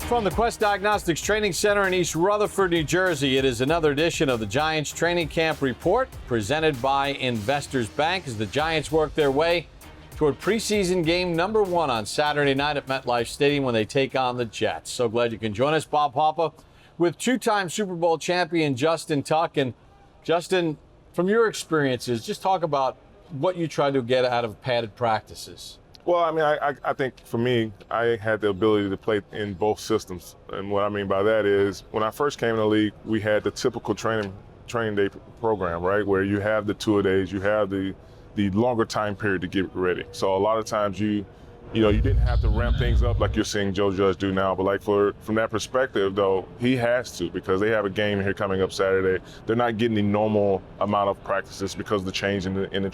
From the Quest Diagnostics Training Center in East Rutherford, New Jersey, it is another edition of the Giants Training Camp Report presented by Investors Bank as the Giants work their way toward preseason game number 1 on Saturday night at MetLife Stadium when they take on the Jets. So glad you can join us, Bob Papa, with two-time Super Bowl champion Justin Tuck. And Justin, from your experiences, just talk about what you try to get out of padded practices. Well, I mean, I think for me, I had the ability to play in both systems. And what I mean by that is when I first came in the league, we had the typical training day program, right? Where you have the two-a-days, you have the longer time period to get ready. So a lot of times you didn't have to ramp things up like you're seeing Joe Judge do now. But like from that perspective, though, he has to because they have a game here coming up Saturday. They're not getting the normal amount of practices because of the change in the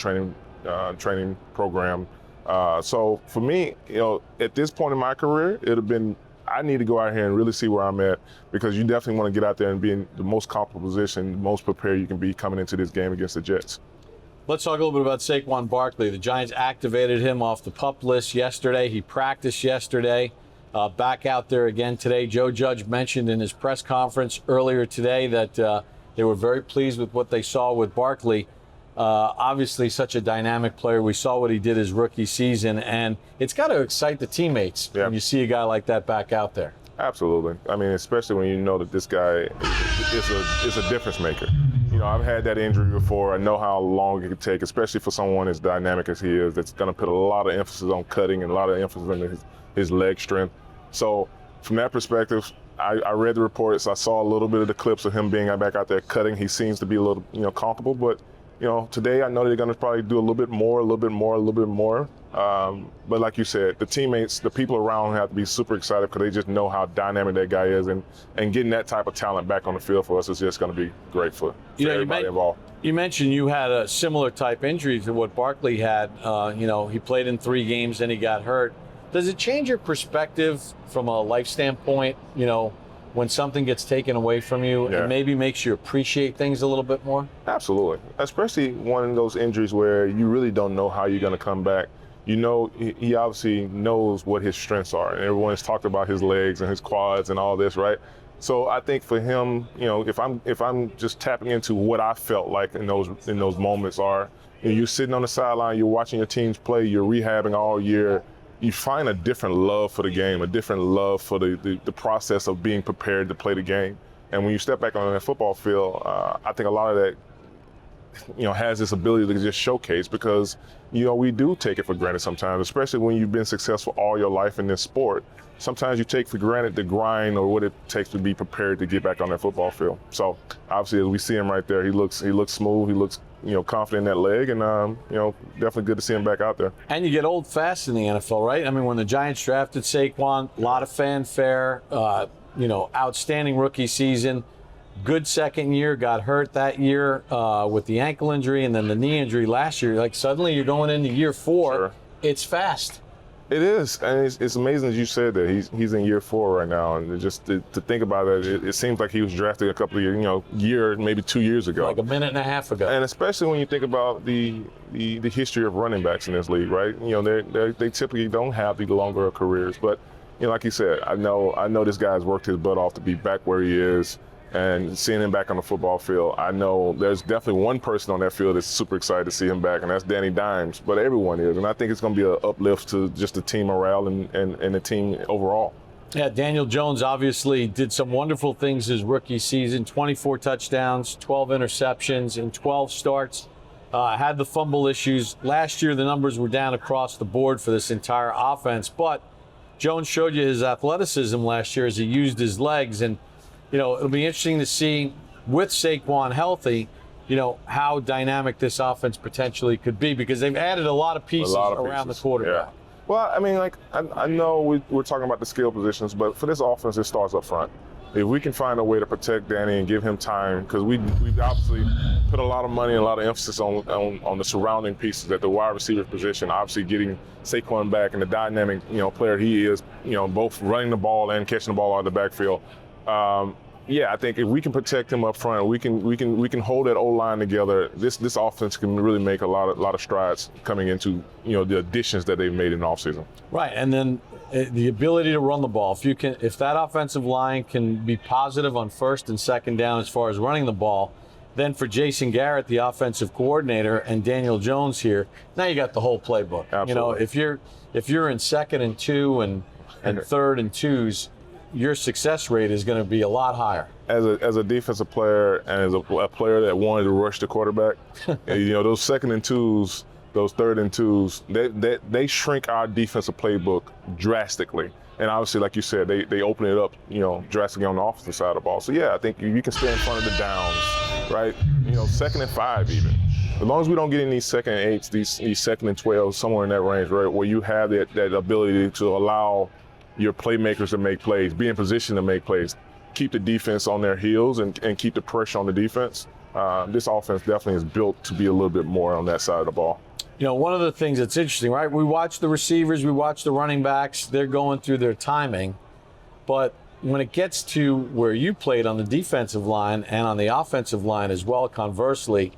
training program. So for me, at this point in my career, it would have been, I need to go out here and really see where I'm at because you definitely want to get out there and be in the most comfortable position, most prepared you can be coming into this game against the Jets. Let's talk a little bit about Saquon Barkley. The Giants activated him off the PUP list yesterday. He practiced yesterday, back out there again today. Joe Judge mentioned in his press conference earlier today that they were very pleased with what they saw with Barkley. Obviously such a dynamic player. We saw what he did his rookie season, and it's got to excite the teammates when you see a guy like that back out there. Absolutely. I mean, especially when you know that this guy is a difference maker. I've had that injury before. I know how long it could take, especially for someone as dynamic as he is, that's going to put a lot of emphasis on cutting and a lot of emphasis on his leg strength. So from that perspective, I read the reports. I saw a little bit of the clips of him being back out there cutting. He seems to be a little, comfortable, but today I know they're going to probably do a little bit more. But like you said, the teammates, the people around him have to be super excited because they just know how dynamic that guy is. And getting that type of talent back on the field for us is just going to be great for everybody involved. You mentioned you had a similar type injury to what Barkley had. He played in 3 games, then he got hurt. Does it change your perspective from a life standpoint, when something gets taken away from you and maybe makes you appreciate things a little bit more? Absolutely. Especially one of those injuries where you really don't know how you're going to come back. He obviously knows what his strengths are, and everyone has talked about his legs and his quads and all this, right? So I think for him, if I'm just tapping into what I felt like in those moments are, you're sitting on the sideline, you're watching your teams play, you're rehabbing all year. You find a different love for the game, a different love for the process of being prepared to play the game. And when you step back on that football field, I think a lot of that, has this ability to just showcase because, we do take it for granted sometimes, especially when you've been successful all your life in this sport. Sometimes you take for granted the grind or what it takes to be prepared to get back on that football field. So obviously, as we see him right there, he looks smooth, he looks confident in that leg, and definitely good to see him back out there. And you get old fast in the NFL, right? I mean, when the Giants drafted Saquon, a lot of fanfare, outstanding rookie season, good second year, got hurt that year with the ankle injury and then the knee injury last year. Like suddenly you're going into year 4, Sure. It's fast. It is, and it's amazing that you said that he's in year 4 right now, and just to think about it, it seems like he was drafted a couple of years, maybe 2 years ago, like a minute and a half ago. And especially when you think about the history of running backs in this league, right? They typically don't have the longer careers, but like you said, I know this guy's worked his butt off to be back where he is. And seeing him back on the football field, I know there's definitely one person on that field that's super excited to see him back, and that's Danny Dimes. But everyone is, and I think it's going to be an uplift to just the team morale and the team overall. Yeah, Daniel Jones obviously did some wonderful things his rookie season, 24 touchdowns, 12 interceptions in 12 starts. Had the fumble issues. Last year, the numbers were down across the board for this entire offense, but Jones showed you his athleticism last year as he used his legs, and it'll be interesting to see with Saquon healthy, how dynamic this offense potentially could be because they've added a lot of pieces around the quarterback. Yeah. Well, I mean, I know we're talking about the skill positions, but for this offense, it starts up front. If we can find a way to protect Danny and give him time, because we've obviously put a lot of money and a lot of emphasis on the surrounding pieces at the wide receiver position, obviously getting Saquon back and the dynamic, player he is, both running the ball and catching the ball out of the backfield. yeah, I think if we can protect him up front, we can hold that O-line together. This offense can really make a lot of strides coming into the additions that they've made in the offseason. Right, and then the ability to run the ball. If that offensive line can be positive on first and second down as far as running the ball, then for Jason Garrett, the offensive coordinator, and Daniel Jones here, now you got the whole playbook. Absolutely. If you're in 2nd and 2 and 3rd and 2s, your success rate is going to be a lot higher. As a defensive player and as a player that wanted to rush the quarterback, those 2nd and 2s, those 3rd and 2s, they shrink our defensive playbook drastically. And obviously, like you said, they open it up, drastically on the offensive side of the ball. So yeah, I think you can stay in front of the downs, right? 2nd and 5 even. As long as we don't get in these 2nd and 8s, these 2nd and 12s, somewhere in that range, right, where you have that ability to allow your playmakers to make plays, be in position to make plays, keep the defense on their heels and keep the pressure on the defense. This offense definitely is built to be a little bit more on that side of the ball. One of the things that's interesting, right? We watch the receivers, we watch the running backs, they're going through their timing. But when it gets to where you played on the defensive line and on the offensive line as well, conversely,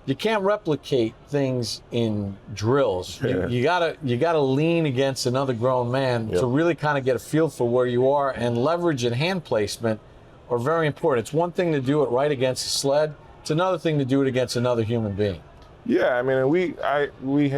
you can't replicate things in drills. Yeah. You gotta lean against another grown man to really kind of get a feel for where you are, and leverage and hand placement are very important. It's one thing to do it right against a sled. It's another thing to do it against another human being. Yeah, I mean, we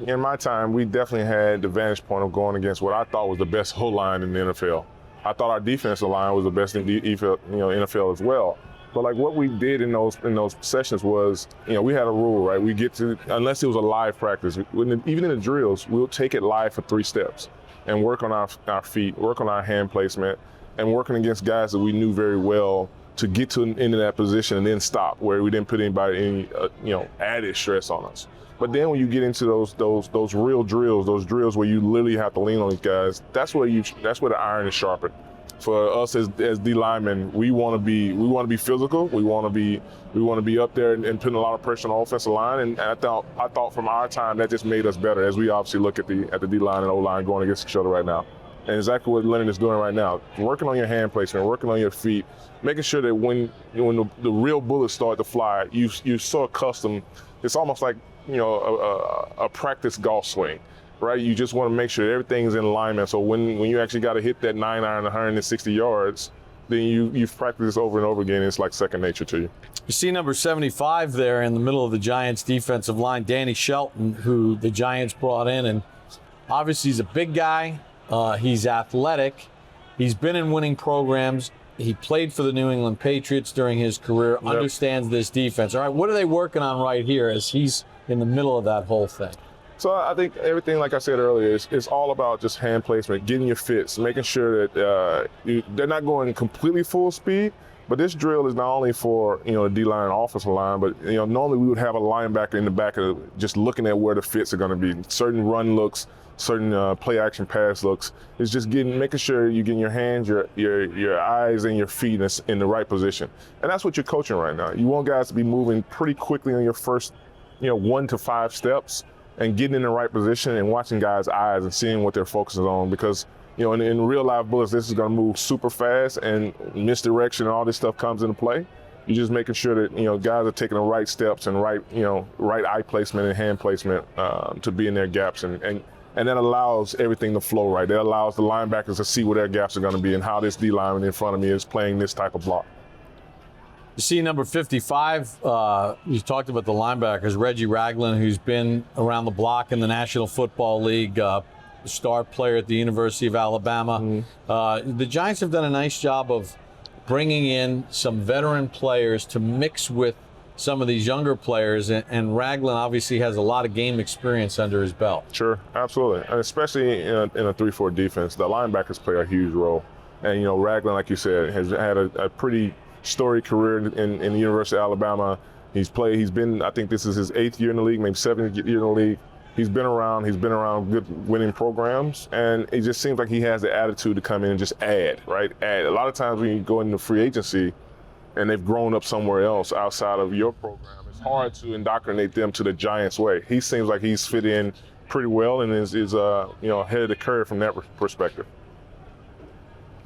in my time, we definitely had the vantage point of going against what I thought was the best whole line in the NFL. I thought our defensive line was the best in the NFL as well. But like what we did in those sessions was, we had a rule, right? We get to, unless it was a live practice, even in the drills, we'll take it live for 3 steps and work on our feet, work on our hand placement, and working against guys that we knew very well to get into that position and then stop, where we didn't put anybody any added stress on us. But then when you get into those real drills, those drills where you literally have to lean on these guys, that's where the iron is sharpened. For us as D linemen, we want to be physical. We want to be up there and putting a lot of pressure on the offensive line. And I thought from our time that just made us better, as we obviously look at the D line and O line going against each other right now. And exactly what Leonard is doing right now, working on your hand placement, working on your feet, making sure that when the real bullets start to fly, you're so accustomed. It's almost like a practice golf swing, right? You just want to make sure everything's in alignment. So when you actually got to hit that 9-iron 160 yards, then you've practiced this over and over again. It's like second nature to you. You see number 75 there in the middle of the Giants defensive line, Danny Shelton, who the Giants brought in, and obviously he's a big guy. He's athletic. He's been in winning programs. He played for the New England Patriots during his career, understands this defense. All right, what are they working on right here as he's in the middle of that whole thing? So I think everything, like I said earlier, is all about just hand placement, getting your fits, making sure that they're not going completely full speed. But this drill is not only for the D-line and offensive line, but normally we would have a linebacker in the back of just looking at where the fits are going to be. Certain run looks, certain play action pass looks. It's just making sure you're getting your hands, your eyes, and your feet in the right position. And that's what you're coaching right now. You want guys to be moving pretty quickly on your first 1 to 5 steps and getting in the right position and watching guys' eyes and seeing what they're focusing on, because in real live bullets, this is going to move super fast, and misdirection and all this stuff comes into play. You're just making sure that guys are taking the right steps and right eye placement and hand placement to be in their gaps, and that allows everything to flow right. That allows the linebackers to see where their gaps are going to be and how this D lineman in front of me is playing this type of block. You see number 55, you talked about the linebackers, Reggie Ragland, who's been around the block in the National Football League, star player at the University of Alabama. Mm-hmm. The Giants have done a nice job of bringing in some veteran players to mix with some of these younger players, and Ragland obviously has a lot of game experience under his belt. Sure, absolutely, and especially in a 3-4 defense, the linebackers play a huge role. And Ragland, like you said, has had a pretty storied career in the University of Alabama. He's been, I think this is his 8th year in the league, maybe 7th year in the league. He's been around good winning programs, and it just seems like he has the attitude to come in and just add. A lot of times when you go into free agency and they've grown up somewhere else outside of your program, it's hard to indoctrinate them to the Giants way. He seems like he's fit in pretty well and is ahead of the curve from that perspective.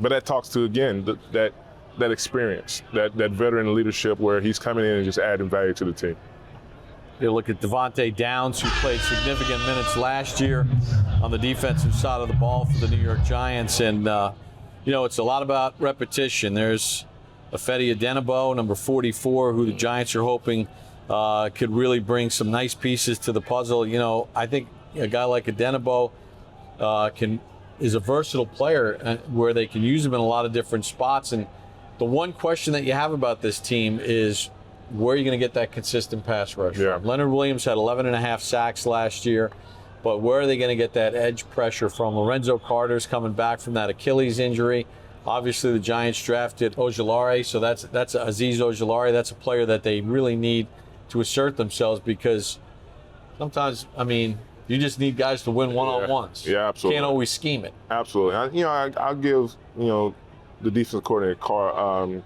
But that talks to, again, that that experience, that veteran leadership where he's coming in and just adding value to the team. You look at Devante Downs, who played significant minutes last year on the defensive side of the ball for the New York Giants. And, it's a lot about repetition. There's Ifedi Odenigbo, number 44, who the Giants are hoping could really bring some nice pieces to the puzzle. I think a guy like Odenigbo is a versatile player where they can use him in a lot of different spots. And the one question that you have about this team is, where are you going to get that consistent pass rush from? Leonard Williams had 11.5 sacks last year, but where are they going to get that edge pressure from? Lorenzo Carter's coming back from that Achilles injury. Obviously, the Giants drafted Ojulari, so that's Azeez Ojulari. That's a player that they really need to assert themselves, because sometimes, you just need guys to win one-on-ones. Yeah, absolutely. Can't always scheme it. Absolutely. I'll give, the defensive coordinator,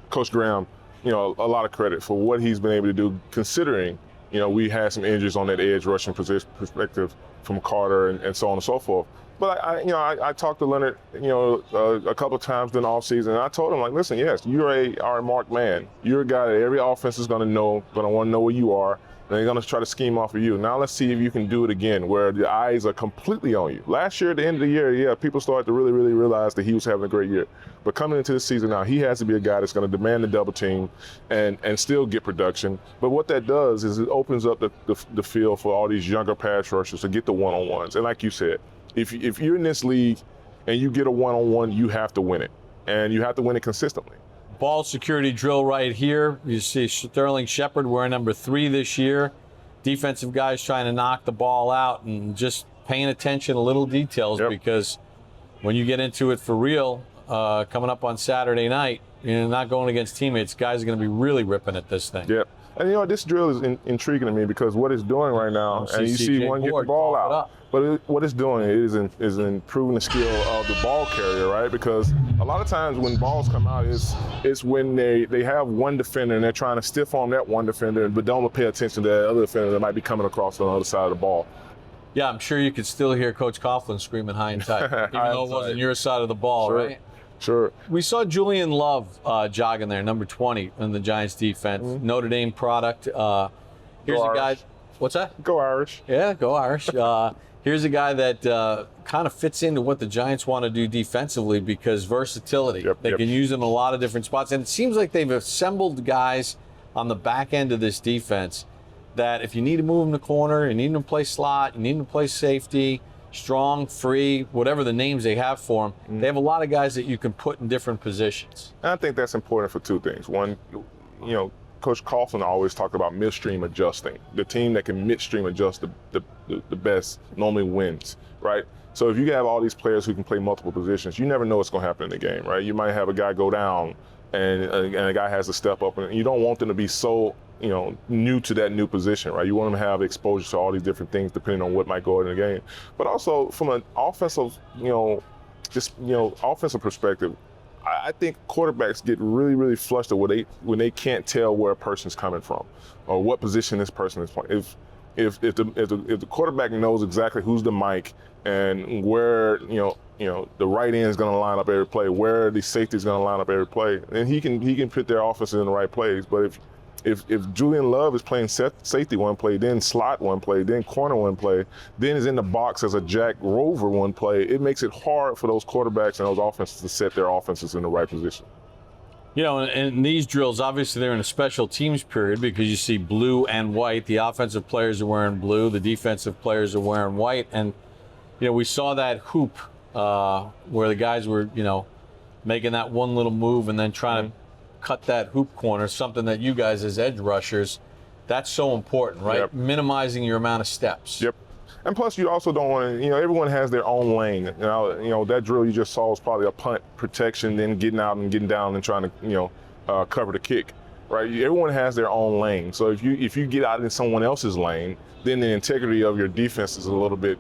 Coach Graham, a lot of credit for what he's been able to do, considering, we had some injuries on that edge rushing perspective from Carter and so on and so forth. But I talked to Leonard, a couple of times during the offseason, and I told him, like, listen, yes, you're a marked man. You're a guy that every offense is going to want to know where you are, and they're going to try to scheme off of you. Now let's see if you can do it again, where the eyes are completely on you. Last year, at the end of the year, people started to really, really realize that he was having a great year. But coming into this season now, he has to be a guy that's going to demand the double team and still get production. But what that does is it opens up the field for all these younger pass rushers to get the one-on-ones. And like you said, if you're in this league and you get a one-on-one, you have to win it. And you have to win it consistently. Ball security drill right here. You see Sterling Shepard wearing number 3 this year. Defensive guys trying to knock the ball out and just paying attention to little details, because when you get into it for real, coming up on Saturday night, you're not going against teammates. Guys are going to be really ripping at this thing. Yep. And this drill is intriguing to me, because what it's doing right now, and you see one get the ball out, but what it's doing is improving the skill of the ball carrier, right? Because a lot of times when balls come out, it's when they have one defender and they're trying to stiff arm that one defender, but don't pay attention to that other defender that might be coming across on the other side of the ball. Yeah, I'm sure you could still hear Coach Coughlin screaming high and tight, even though it wasn't your side of the ball, right? Sure. We saw Julian Love jogging there, number 20 in the Giants defense, Notre Dame product. Here's a guy. What's that? Go Irish. Yeah, go Irish. Here's a guy that kind of fits into what the Giants want to do defensively, because versatility. They can use him in a lot of different spots. And it seems like they've assembled guys on the back end of this defense that if you need to move him to corner, you need him to play slot, you need him to play safety, strong, free, whatever the names they have for him, they have a lot of guys that you can put in different positions. And I think that's important for two things. One, Coach Coughlin always talked about midstream adjusting. The team that can midstream adjust the best normally wins, right? So if you have all these players who can play multiple positions, you never know what's going to happen in the game, right? You might have a guy go down and a guy has to step up, and you don't want them to be so new to that new position, right? You want them to have exposure to all these different things depending on what might go in the game. But also from an offensive, offensive perspective, I think quarterbacks get really, really flustered when they can't tell where a person's coming from or what position this person is playing. If the quarterback knows exactly who's the mic and where the right end is going to line up every play, where the safety is going to line up every play, then he can put their offenses in the right plays. But if Julian Love is playing safety one play, then slot one play, then corner one play, then is in the box as a Jack Rover one play, it makes it hard for those quarterbacks and those offenses to set their offenses in the right position. And these drills, obviously they're in a special teams period because you see blue and white. The offensive players are wearing blue, the defensive players are wearing white. And, we saw that hoop where the guys were, making that one little move and then trying to cut that hoop corner, something that you guys as edge rushers, that's so important, right? Yep. Minimizing your amount of steps. Yep. And plus, you also don't want to, everyone has their own lane. That drill you just saw was probably a punt protection, then getting out and getting down and trying to, cover the kick, right? Everyone has their own lane. So if you get out in someone else's lane, then the integrity of your defense is a little bit,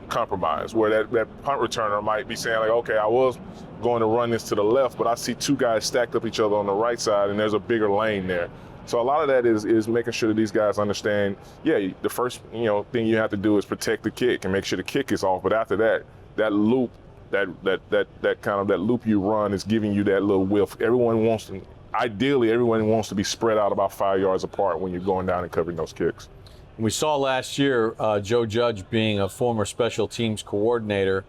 compromised, where that punt returner might be saying, like, okay, I was going to run this to the left, but I see two guys stacked up each other on the right side, and there's a bigger lane there. So a lot of that is making sure that these guys understand, the first, thing you have to do is protect the kick and make sure the kick is off. But after that loop that kind of that loop you run is giving you that little whiff. Ideally, everyone wants to be spread out about 5 yards apart when you're going down and covering those kicks. We saw last year, Joe Judge being a former special teams coordinator,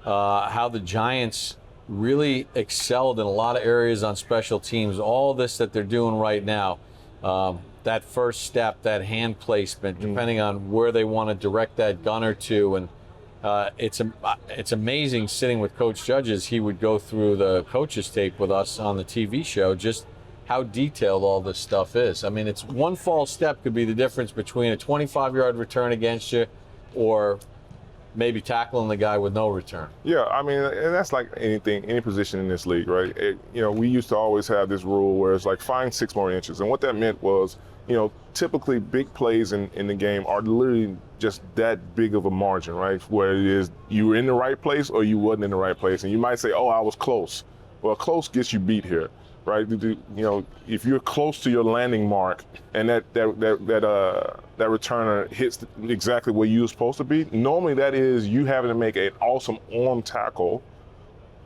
how the Giants really excelled in a lot of areas on special teams. All this that they're doing right now, that first step, that hand placement, depending on where they want to direct that gunner to. And it's amazing sitting with Coach Judges. He would go through the coaches tape with us on the TV show, just how detailed all this stuff is. I mean, it's one false step could be the difference between a 25-yard return against you or maybe tackling the guy with no return. Yeah, I mean, and that's like anything, any position in this league, right? We used to always have this rule where it's like find 6 more inches. And what that meant was, typically big plays in the game are literally just that big of a margin, right? Where it is you were in the right place or you wasn't in the right place. And you might say, oh, I was close. Well, close gets you beat here. Right, if you're close to your landing mark and that returner hits exactly where you're supposed to be, normally that is you having to make an awesome arm tackle,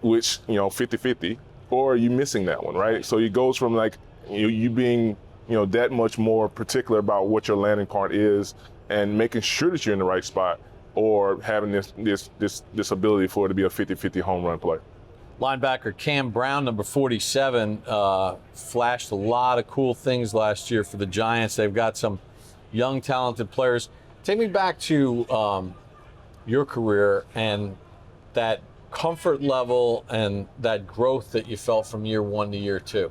which 50-50, or you missing that one, right? So it goes from like you being that much more particular about what your landing part is and making sure that you're in the right spot, or having this ability for it to be a 50-50 home run play. Linebacker Cam Brown, number 47, flashed a lot of cool things last year for the Giants. They've got some young, talented players. Take me back to your career and that comfort level and that growth that you felt from year 1 to year 2.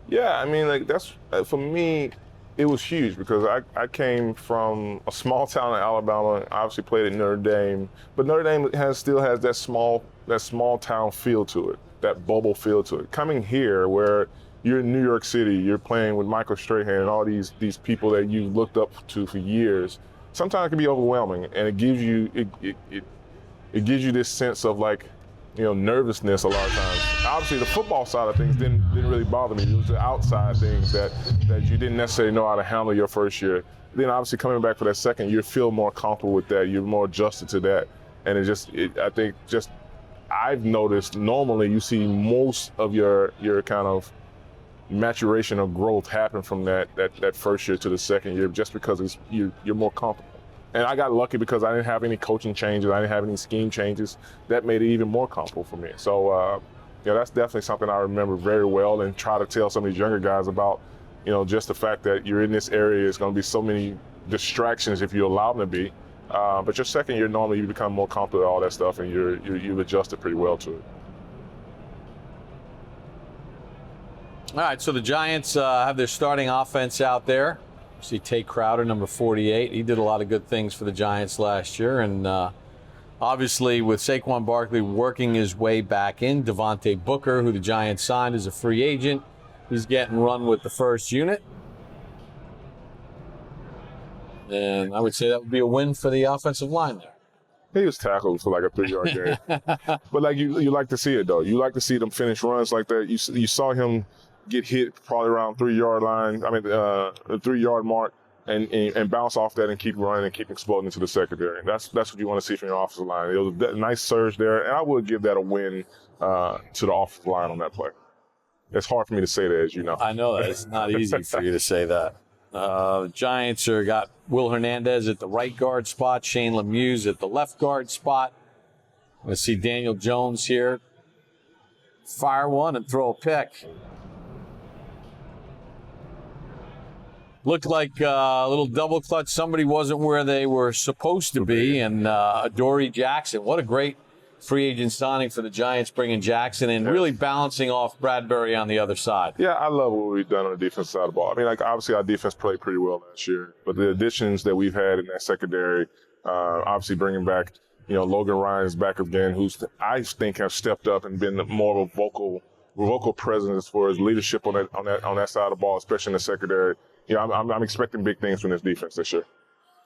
Yeah, I mean, like that's for me, it was huge because I came from a small town in Alabama. Obviously played at Notre Dame, but Notre Dame still has that small town feel to it, that bubble feel to it. Coming here, where you're in New York City, you're playing with Michael Strahan and all these people that you've looked up to for years. Sometimes it can be overwhelming, and it gives you it gives you this sense of like, nervousness a lot of times. Obviously, the football side of things didn't really bother me. It was the outside things that you didn't necessarily know how to handle your first year. Then obviously coming back for that second, you feel more comfortable with that. You're more adjusted to that, and I think I've noticed normally you see most of your kind of maturation or growth happen from that first year to the second year, just because you're more comfortable. And I got lucky because I didn't have any coaching changes. I didn't have any scheme changes. That made it even more comfortable for me. So, that's definitely something I remember very well, and try to tell some of these younger guys about, just the fact that you're in this area. There's going to be so many distractions if you allow them to be. But your second year, normally you become more comfortable with all that stuff, and you've adjusted pretty well to it. All right, so the Giants have their starting offense out there. See Tate Crowder, number 48. He did a lot of good things for the Giants last year. And obviously with Saquon Barkley working his way back in, Devontae Booker, who the Giants signed as a free agent, he's getting run with the first unit. And I would say that would be a win for the offensive line there. He was tackled for like a 3-yard gain. But like you like to see it, though. You like to see them finish runs like that. You saw him get hit probably around 3-yard line, the 3-yard mark, and bounce off that and keep running and keep exploding into the secondary. And that's what you want to see from your offensive line. It was a nice surge there, and I would give that a win to the offensive line on that play. It's hard for me to say that, as you know. I know that. It's not easy for you to say that. Giants got Will Hernandez at the right guard spot, Shane Lemieux at the left guard spot. Let's see Daniel Jones here. Fire one and throw a pick. Looked like a little double clutch. Somebody wasn't where they were supposed to be. And Adoree Jackson, what a great free agent signing for the Giants, bringing Jackson in, really balancing off Bradbury on the other side. Yeah, I love what we've done on the defense side of the ball. I mean, like, obviously our defense played pretty well last year, but the additions that we've had in that secondary, obviously bringing back, Logan Ryan's back again, who's I think have stepped up and been more of a vocal presence as far as leadership on that side of the ball, especially in the secondary. I'm expecting big things from this defense this year.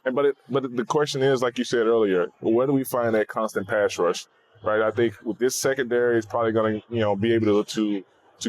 But the question is, like you said earlier, where do we find that constant pass rush? Right, I think with this secondary, it's probably going to, be able to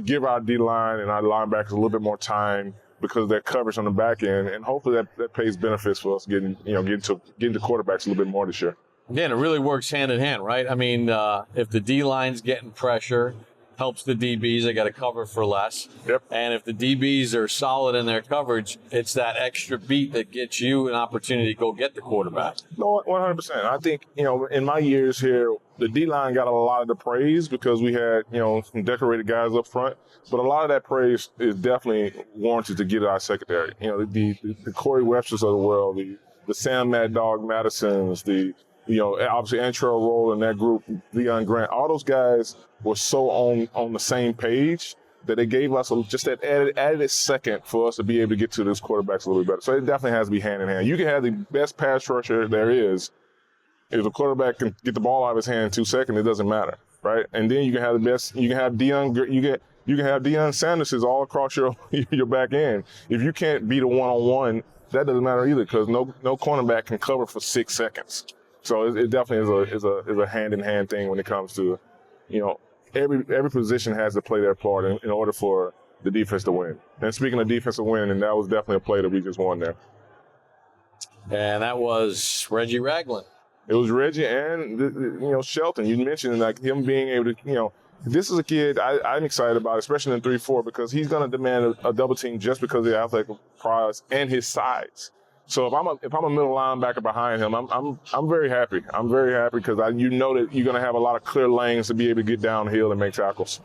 give our D-line and our linebackers a little bit more time because of their coverage on the back end, and hopefully that pays benefits for us getting to quarterbacks a little bit more this year. Again, it really works hand in hand, right? I mean, if the D-line's getting pressure, helps the DBs. They got to cover for less. Yep. And if the DBs are solid in their coverage, it's that extra beat that gets you an opportunity to go get the quarterback. No, 100%. I think, in my years here, the D-line got a lot of the praise because we had, some decorated guys up front. But a lot of that praise is definitely warranted to get our secondary. The Corey Websters of the world, the Sam Mad Dog Madisons, obviously Antrell Roll and that group, Leon Grant, all those guys were so on the same page that it gave us just that added second for us to be able to get to those quarterbacks a little bit better. So it definitely has to be hand in hand. You can have the best pass rusher there is. If a quarterback can get the ball out of his hand in 2 seconds, it doesn't matter, right? And then you can have the best. You can have Deion Sanderses all across your back end. If you can't beat a one-on-one, that doesn't matter either because no cornerback can cover for 6 seconds. So it definitely is a hand-in-hand thing when it comes to, every position has to play their part in order for the defense to win. And speaking of defensive win, and that was definitely a play that we just won there. And that was Reggie Ragland. It was Reggie and, Shelton. You mentioned like him being able to, this is a kid I'm excited about, especially in 3-4, because he's going to demand a double team just because of the athletic prowess and his size. So if I'm a middle linebacker behind him, I'm very happy. I'm very happy because that you're going to have a lot of clear lanes to be able to get downhill and make tackles.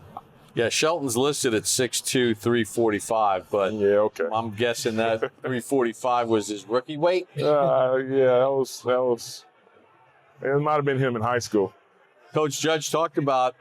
Yeah, Shelton's listed at 6'2", 345, but yeah, okay. I'm guessing that 345 was his rookie weight. Yeah, that was. It might have been him in high school. Coach Judge talked about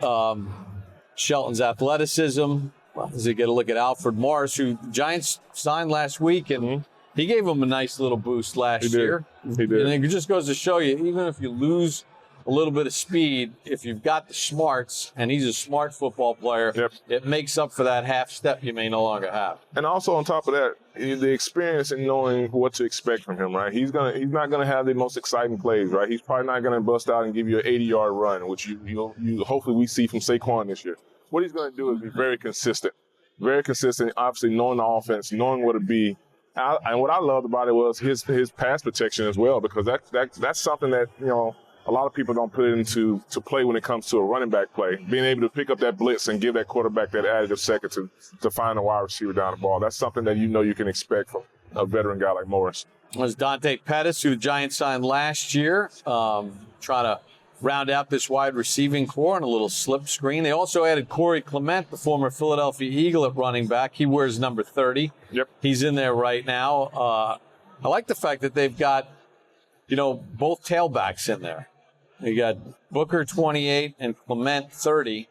Shelton's athleticism. As you get a look at Alfred Morris, who the Giants signed last week, and he gave him a nice little boost last year. He did. And it just goes to show you, even if you lose a little bit of speed, if you've got the smarts, and he's a smart football player, it makes up for that half step you may no longer have. And also on top of that, the experience in knowing what to expect from him, right? He's not gonna have the most exciting plays, right? He's probably not gonna bust out and give you an 80-yard run, which you hopefully we see from Saquon this year. What he's gonna do is be very consistent, obviously knowing the offense, knowing what to be. And what I loved about it was his pass protection as well, because that's something that, a lot of people don't put it into play when it comes to a running back play. Being able to pick up that blitz and give that quarterback that additive second to find a wide receiver down the ball. That's something that you can expect from a veteran guy like Morris. It was Dante Pettis, who the Giants signed last year, trying to round out this wide receiving core on a little slip screen. They also added Corey Clement, the former Philadelphia Eagle at running back. He wears number 30. Yep. He's in there right now. I like the fact that they've got, both tailbacks in there. You got Booker 28 and Clement 30.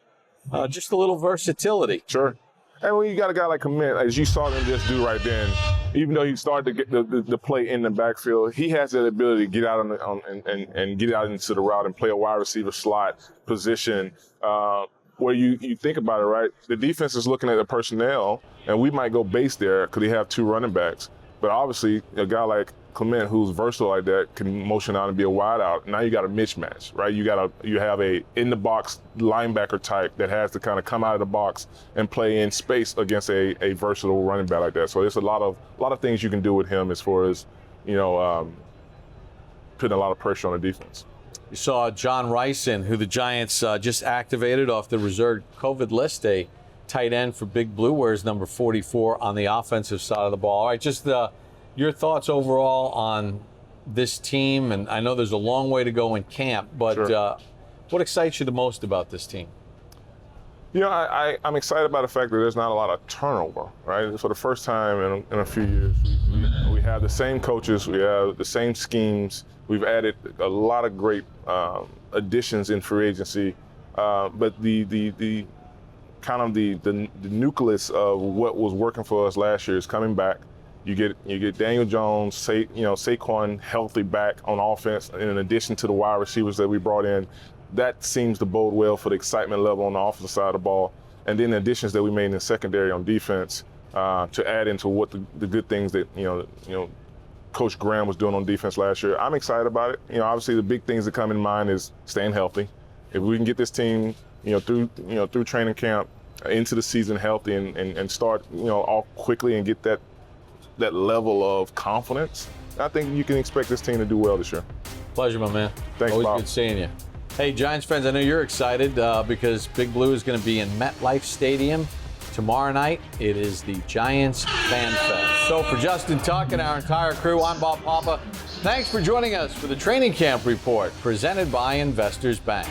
Just a little versatility. Sure. And when you got a guy like Clement, as you saw him just do right then, even though he started to get the play in the backfield, he has that ability to get out and get out into the route and play a wide receiver slot position. Where you think about it, right? The defense is looking at the personnel, and we might go base there because they have 2 running backs. But obviously, a guy like Clement, who's versatile like that, can motion out and be a wide out. Now you got a mismatch, right? You have a in the box linebacker type that has to kind of come out of the box and play in space against a versatile running back like that. So there's a lot of things you can do with him as far as putting a lot of pressure on the defense. You saw John Rison, who the Giants just activated off the reserved COVID list, a tight end for Big Blue, wears number 44 on the offensive side of the ball. All right, just your thoughts overall on this team, and I know there's a long way to go in camp, but Sure. What excites you the most about this team? I'm excited about the fact that there's not a lot of turnover, right? For the first time in a few years, we have the same coaches, we have the same schemes, we've added a lot of great additions in free agency, but the kind of the nucleus of what was working for us last year is coming back. You get Daniel Jones, Saquon healthy back on offense, in addition to the wide receivers that we brought in. That seems to bode well for the excitement level on the offensive side of the ball. And then the additions that we made in the secondary on defense to add into what the good things that Coach Graham was doing on defense last year. I'm excited about it. Obviously the big things that come in mind is staying healthy. If we can get this team, through training camp into the season healthy and start, off quickly and get that level of confidence, I think you can expect this team to do well this year. Pleasure, my man. Thanks, Always Bob. good seeing you. Hey, Giants fans, I know you're excited because Big Blue is going to be in MetLife Stadium tomorrow night. It is the Giants Fan Fest. So for Justin Tuck and our entire crew, I'm Bob Papa. Thanks for joining us for the Training Camp Report presented by Investors Bank.